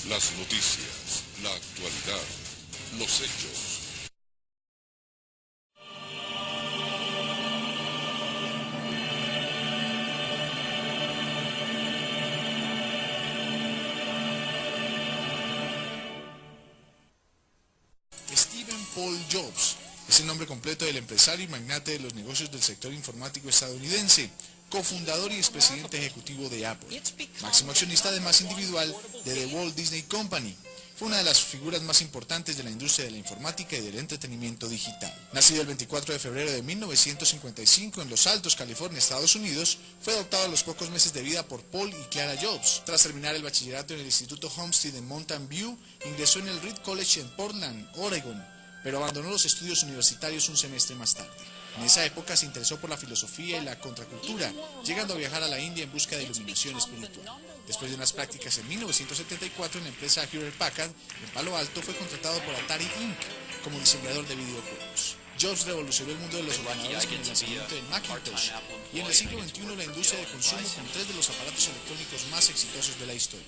Las noticias, la actualidad, los hechos. Stephen Paul Jobs es el nombre completo del empresario y magnate de los negocios del sector informático estadounidense, cofundador y expresidente ejecutivo de Apple, máximo accionista además individual de The Walt Disney Company. Fue una de las figuras más importantes de la industria de la informática y del entretenimiento digital. Nacido el 24 de febrero de 1955 en Los Altos, California, Estados Unidos, fue adoptado a los pocos meses de vida por Paul y Clara Jobs. Tras terminar el bachillerato en el Instituto Homestead en Mountain View, ingresó en el Reed College en Portland, Oregon, pero abandonó los estudios universitarios un semestre más tarde. En esa época se interesó por la filosofía y la contracultura, llegando a viajar a la India en busca de iluminación espiritual. Después de unas prácticas en 1974 en la empresa Hewlett Packard, en Palo Alto, fue contratado por Atari Inc. como diseñador de videojuegos. Jobs revolucionó el mundo de los ordenadores con el lanzamiento del Macintosh, y en el siglo XXI la industria de consumo con 3 de los aparatos electrónicos más exitosos de la historia: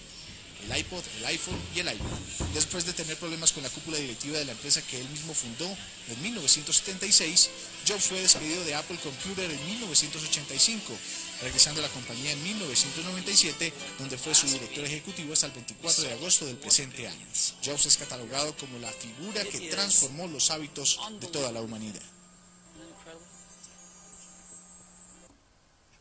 el iPod, el iPhone y el iPod. Después de tener problemas con la cúpula directiva de la empresa que él mismo fundó en 1976, Jobs fue despedido de Apple Computer en 1985, regresando a la compañía en 1997, donde fue su director ejecutivo hasta el 24 de agosto del presente año. Jobs es catalogado como la figura que transformó los hábitos de toda la humanidad.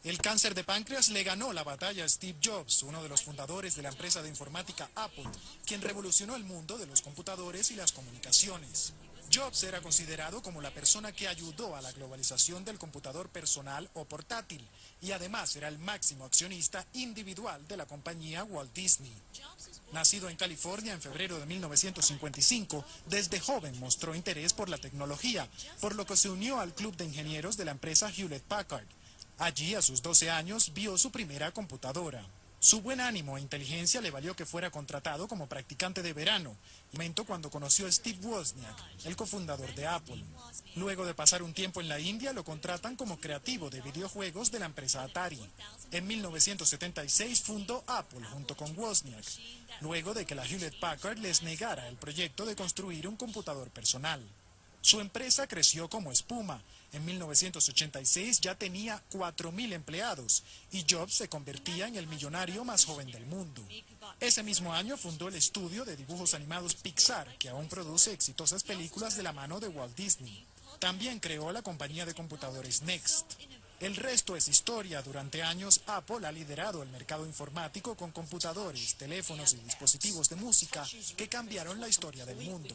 El cáncer de páncreas le ganó la batalla a Steve Jobs, uno de los fundadores de la empresa de informática Apple, quien revolucionó el mundo de los computadores y las comunicaciones. Jobs era considerado como la persona que ayudó a la globalización del computador personal o portátil, y además era el máximo accionista individual de la compañía Walt Disney. Nacido en California en febrero de 1955, desde joven mostró interés por la tecnología, por lo que se unió al club de ingenieros de la empresa Hewlett Packard. Allí, a sus 12 años, vio su primera computadora. Su buen ánimo e inteligencia le valió que fuera contratado como practicante de verano, momento cuando conoció a Steve Wozniak, el cofundador de Apple. Luego de pasar un tiempo en la India, lo contratan como creativo de videojuegos de la empresa Atari. En 1976 fundó Apple junto con Wozniak, luego de que la Hewlett Packard les negara el proyecto de construir un computador personal. Su empresa creció como espuma. En 1986 ya tenía 4.000 empleados y Jobs se convertía en el millonario más joven del mundo. Ese mismo año fundó el estudio de dibujos animados Pixar, que aún produce exitosas películas de la mano de Walt Disney. También creó la compañía de computadores Next. El resto es historia. Durante años, Apple ha liderado el mercado informático con computadores, teléfonos y dispositivos de música que cambiaron la historia del mundo.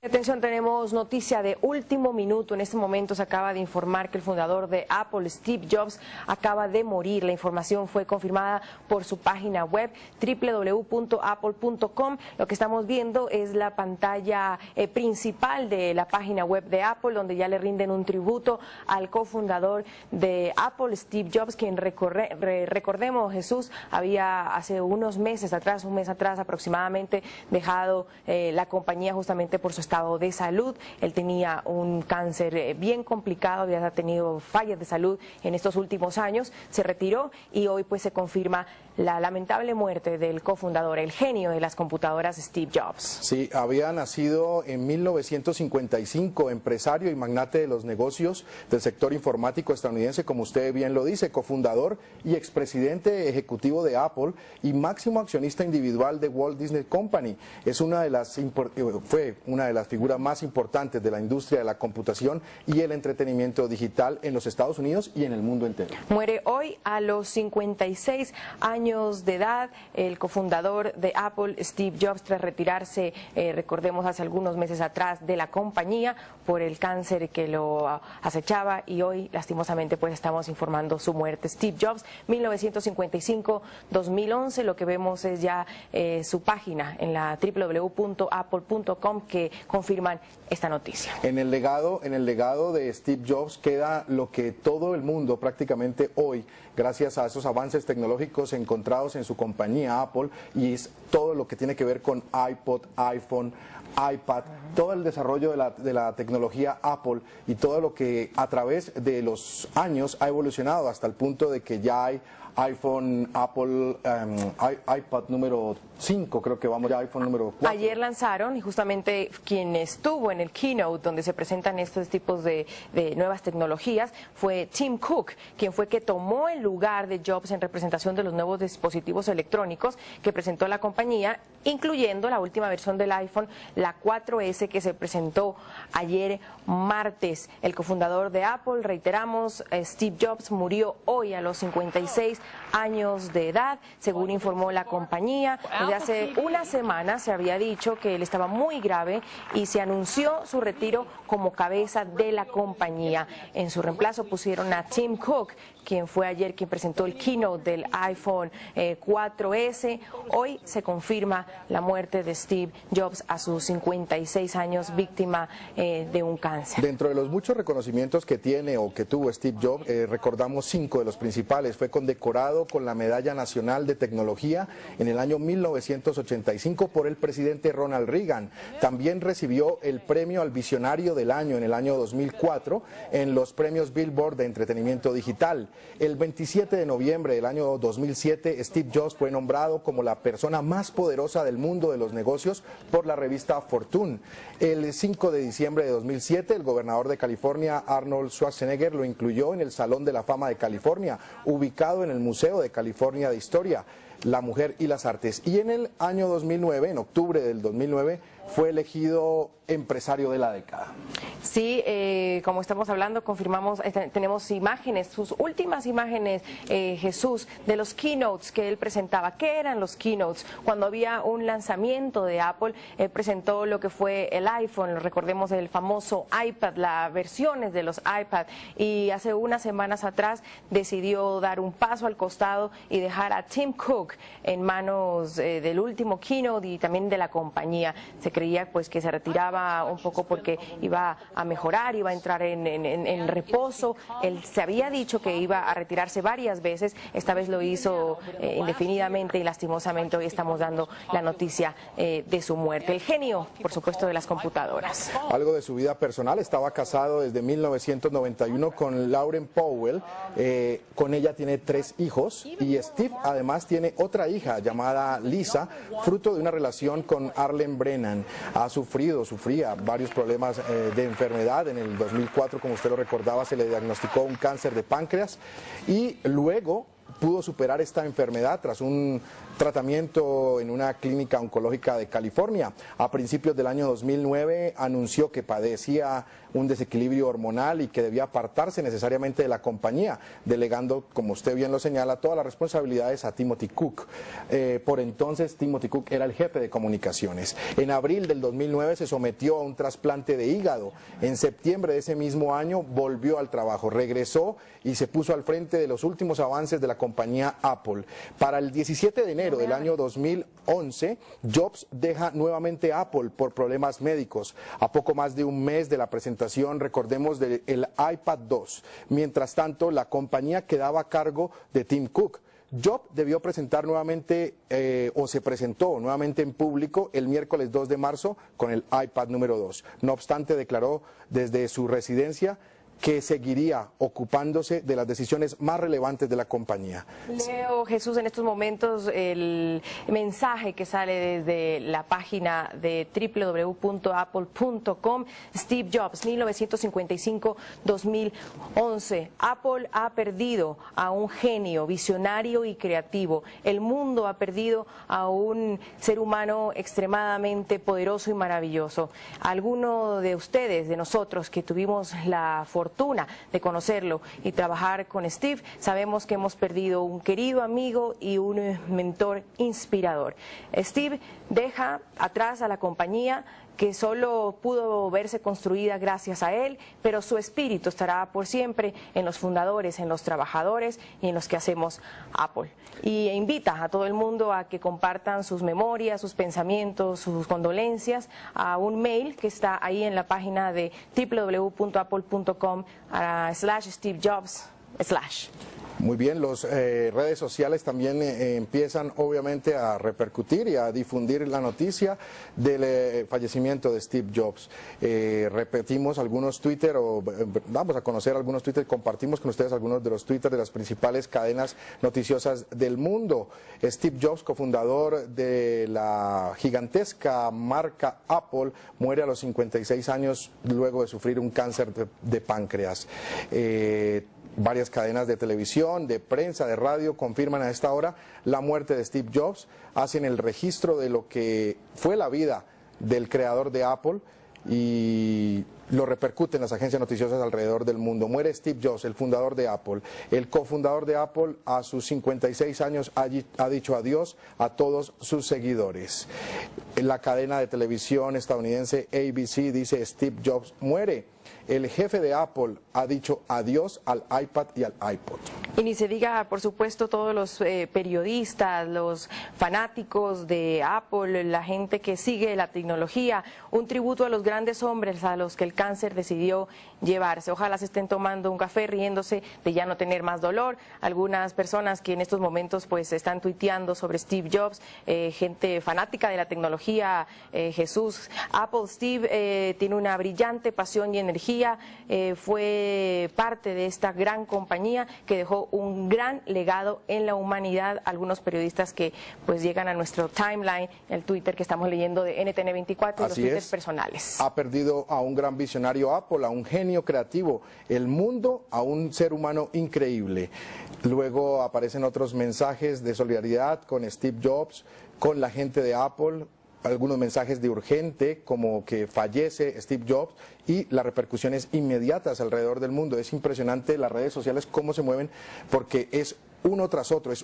Atención, tenemos noticia de último minuto. En este momento se acaba de informar que el fundador de Apple, Steve Jobs, acaba de morir. La información fue confirmada por su página web www.apple.com. Lo que estamos viendo es la pantalla principal de la página web de Apple, donde ya le rinden un tributo al cofundador de Apple, Steve Jobs, quien recordemos, Jesús, había hace unos meses atrás, un mes atrás aproximadamente, dejado la compañía justamente por su estado de salud. Él tenía un cáncer bien complicado, había tenido fallas de salud en estos últimos años, se retiró y hoy pues se confirma la lamentable muerte del cofundador, el genio de las computadoras, Steve Jobs. Sí, había nacido en 1955, empresario y magnate de los negocios del sector informático estadounidense, como usted bien lo dice, cofundador y expresidente ejecutivo de Apple y máximo accionista individual de Walt Disney Company. Es fue una de las figuras más importantes de la industria de la computación y el entretenimiento digital en los Estados Unidos y en el mundo entero. Muere hoy a los 56 años de edad el cofundador de Apple, Steve Jobs, tras retirarse, recordemos, hace algunos meses atrás de la compañía por el cáncer que lo acechaba, y hoy lastimosamente pues estamos informando su muerte. Steve Jobs, 1955-2011, lo que vemos es ya su página en la www.apple.com que confirman esta noticia. En el legado de Steve Jobs queda lo que todo el mundo prácticamente hoy, gracias a esos avances tecnológicos encontrados en su compañía Apple, y es todo lo que tiene que ver con iPod, iPhone, iPad, todo el desarrollo de la tecnología Apple y todo lo que a través de los años ha evolucionado hasta el punto de que ya hay iPhone, Apple, iPad número 5, creo que vamos ya a iPhone número 4. Ayer lanzaron, y justamente quien estuvo en el keynote donde se presentan estos tipos de nuevas tecnologías fue Tim Cook, quien fue que tomó el lugar de Jobs en representación de los nuevos dispositivos electrónicos que presentó la compañía, incluyendo la última versión del iPhone, la 4S, que se presentó ayer martes. El cofundador de Apple, reiteramos, Steve Jobs, murió hoy a los 56 años de edad, según informó la compañía. Desde hace una semana se había dicho que él estaba muy grave y se anunció su retiro como cabeza de la compañía. En su reemplazo pusieron a Tim Cook, quien fue ayer quien presentó el keynote del iPhone 4S. Hoy se confirma la muerte de Steve Jobs a sus 56 años, víctima de un cáncer. Dentro de los muchos reconocimientos que tiene o que tuvo Steve Jobs, recordamos 5 de los principales. Fue condecorado con la Medalla Nacional de Tecnología en el año 1985 por el presidente Ronald Reagan. También recibió el premio al Visionario del Año en el año 2004 en los premios Billboard de entretenimiento digital. El 27 de noviembre del año 2007, Steve Jobs fue nombrado como la persona más poderosa del mundo de los negocios por la revista Fortune. El 5 de diciembre de 2007, el gobernador de California, Arnold Schwarzenegger, lo incluyó en el Salón de la Fama de California, ubicado en el Museo de California de Historia, la Mujer y las Artes. Y en el año 2009, en octubre del 2009, fue elegido empresario de la década. Sí, como estamos hablando, confirmamos, tenemos imágenes, sus últimas imágenes, Jesús, de los keynotes que él presentaba. ¿Qué eran los keynotes? Cuando había un lanzamiento de Apple, presentó lo que fue el iPhone, recordemos el famoso iPad, las versiones de los iPad, y hace unas semanas atrás decidió dar un paso al costado y dejar a Tim Cook en manos del último keynote y también de la compañía. Se creía pues que se retiraba un poco porque iba a mejorar, iba a entrar en reposo. Él se había dicho que iba a retirarse varias veces, esta vez lo hizo indefinidamente y lastimosamente hoy estamos dando la noticia de su muerte. El genio, por supuesto, de las computadoras. Algo de su vida personal: estaba casado desde 1991 con Lauren Powell, con ella tiene 3 hijos y Steve además tiene otra hija llamada Lisa, fruto de una relación con Arlen Brennan. Sufría varios problemas de enfermedad. En el 2004, como usted lo recordaba, se le diagnosticó un cáncer de páncreas y luego pudo superar esta enfermedad tras un tratamiento en una clínica oncológica de California. A principios del año 2009 anunció que padecía un desequilibrio hormonal y que debía apartarse necesariamente de la compañía, delegando, como usted bien lo señala, todas las responsabilidades a Timothy Cook. Por entonces, Timothy Cook era el jefe de comunicaciones. En abril del 2009 se sometió a un trasplante de hígado. En septiembre de ese mismo año volvió al trabajo, regresó y se puso al frente de los últimos avances de la compañía Apple. Para el 17 de enero del año 2011, Jobs deja nuevamente Apple por problemas médicos. A poco más de un mes de la presentación, recordemos, del iPad 2. Mientras tanto, la compañía quedaba a cargo de Tim Cook. Jobs debió presentar nuevamente, o se presentó nuevamente en público el miércoles 2 de marzo con el iPad número 2. No obstante, declaró desde su residencia que seguiría ocupándose de las decisiones más relevantes de la compañía. Leo, Jesús, en estos momentos el mensaje que sale desde la página de www.apple.com. Steve Jobs, 1955-2011. Apple ha perdido a un genio visionario y creativo. El mundo ha perdido a un ser humano extremadamente poderoso y maravilloso. Alguno de ustedes, de nosotros que tuvimos la fortuna de conocerlo y trabajar con Steve, sabemos que hemos perdido un querido amigo y un mentor inspirador. Steve deja atrás a la compañía que solo pudo verse construida gracias a él, pero su espíritu estará por siempre en los fundadores, en los trabajadores y en los que hacemos Apple. Y invita a todo el mundo a que compartan sus memorias, sus pensamientos, sus condolencias a un mail que está ahí en la página de www.apple.com/Steve Jobs. Muy bien, las redes sociales también empiezan obviamente a repercutir y a difundir la noticia del fallecimiento de Steve Jobs. Repetimos algunos Twitter, vamos a conocer algunos Twitter, compartimos con ustedes algunos de los Twitter de las principales cadenas noticiosas del mundo. Steve Jobs, cofundador de la gigantesca marca Apple, muere a los 56 años luego de sufrir un cáncer de páncreas. Varias cadenas de televisión, de prensa, de radio confirman a esta hora la muerte de Steve Jobs, hacen el registro de lo que fue la vida del creador de Apple y lo repercuten las agencias noticiosas alrededor del mundo. Muere Steve Jobs, el fundador de Apple. El cofundador de Apple a sus 56 años ha dicho adiós a todos sus seguidores. La cadena de televisión estadounidense ABC dice Steve Jobs muere. El jefe de Apple ha dicho adiós al iPad y al iPod. Y ni se diga, por supuesto, todos los periodistas, los fanáticos de Apple, la gente que sigue la tecnología, un tributo a los grandes hombres a los que el cáncer decidió llevarse. Ojalá se estén tomando un café riéndose de ya no tener más dolor. Algunas personas que en estos momentos pues están tuiteando sobre Steve Jobs, gente fanática de la tecnología, Jesús, Apple, Steve tiene una brillante pasión y energía, fue parte de esta gran compañía que dejó un gran legado en la humanidad. Algunos periodistas que pues llegan a nuestro timeline, el Twitter que estamos leyendo de NTN24 y los Twitters personales. Ha perdido a un gran visionario Apple, a un genio creativo, el mundo a un ser humano increíble. Luego aparecen otros mensajes de solidaridad con Steve Jobs, con la gente de Apple, algunos mensajes de urgente como que fallece Steve Jobs y las repercusiones inmediatas alrededor del mundo. Es impresionante las redes sociales cómo se mueven porque es uno tras otro,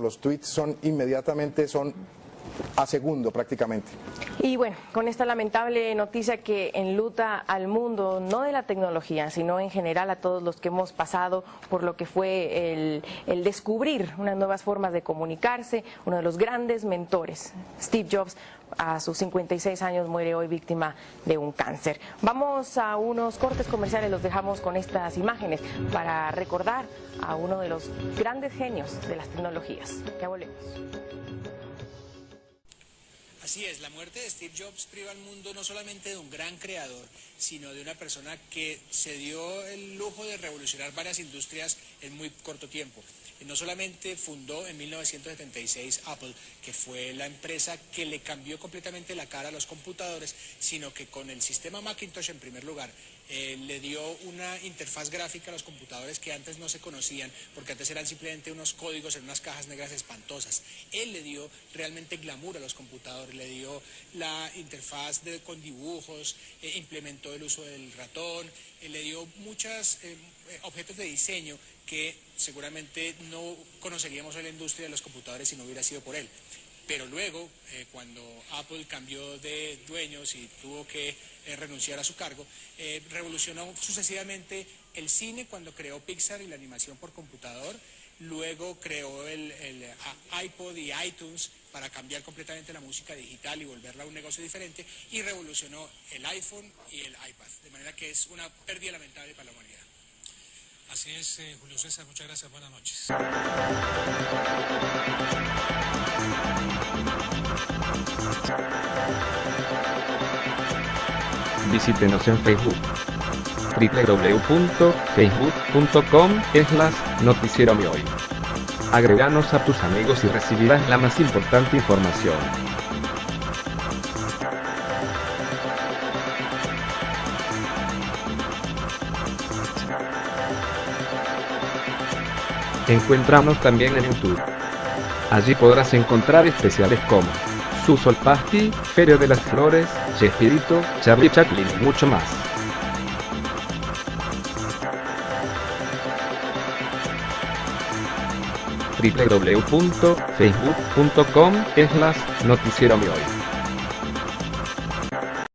los tweets son inmediatamente, son a segundo prácticamente. Y bueno, con esta lamentable noticia que enluta al mundo, no de la tecnología, sino en general a todos los que hemos pasado por lo que fue el descubrir unas nuevas formas de comunicarse, uno de los grandes mentores, Steve Jobs, a sus 56 años muere hoy víctima de un cáncer. Vamos a unos cortes comerciales, los dejamos con estas imágenes para recordar a uno de los grandes genios de las tecnologías. Ya volvemos. Así es, la muerte de Steve Jobs priva al mundo no solamente de un gran creador, sino de una persona que se dio el lujo de revolucionar varias industrias en muy corto tiempo. No solamente fundó en 1976 Apple, que fue la empresa que le cambió completamente la cara a los computadores, sino que con el sistema Macintosh en primer lugar le dio una interfaz gráfica a los computadores que antes no se conocían, porque antes eran simplemente unos códigos en unas cajas negras espantosas. Él le dio realmente glamour a los computadores, le dio la interfaz con dibujos, implementó el uso del ratón, le dio muchos objetos de diseño que seguramente no conoceríamos en la industria de los computadores si no hubiera sido por él. Pero luego, cuando Apple cambió de dueños y tuvo que renunciar a su cargo, revolucionó sucesivamente el cine cuando creó Pixar y la animación por computador. Luego creó el iPod y iTunes para cambiar completamente la música digital y volverla a un negocio diferente. Y revolucionó el iPhone y el iPad. De manera que es una pérdida lamentable para la humanidad. Así es, Julio César, muchas gracias, buenas noches. Visítenos en Facebook, www.facebook.com/noticiero-hoy. Agréganos a tus amigos y recibirás la más importante información. Encuéntranos también en YouTube. Allí podrás encontrar especiales como Suso el Pasti, Feria de las Flores, Chespirito, Charlie Chaplin y mucho más. www.facebook.com/noticiero-hoy.